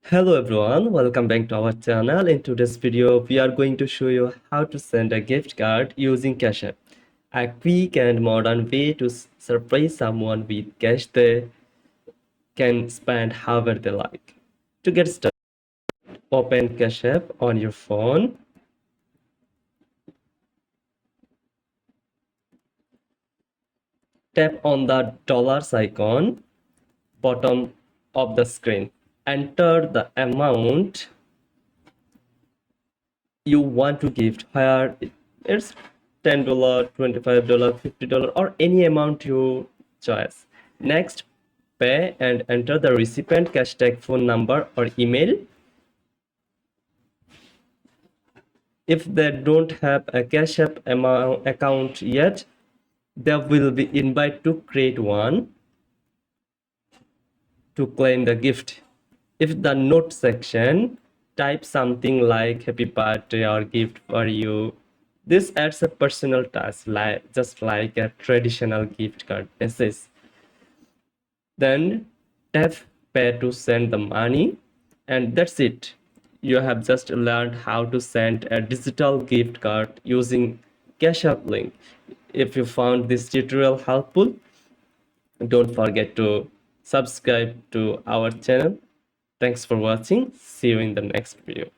Hello everyone, welcome back to our channel. In today's video, we are going to show you how to send a gift card using Cash App. A quick and modern way to surprise someone with cash they can spend however they like. To get started, open Cash App on your phone. Tap on the dollars icon, bottom of the screen. Enter the amount you want to gift, where it's $10, $25, $50, or any amount you choose. Next, pay and enter the recipient cash tag phone number or email. If they don't have a Cash App account yet, they will be invited to create one to claim the gift. If the note section, type something like happy birthday or gift for you. This adds a personal touch, just like a traditional gift card message. Then tap pay to send the money, and that's it. You have just learned how to send a digital gift card using Cash App link. If you found this tutorial helpful, don't forget to subscribe to our channel. Thanks for watching. See you in the next video.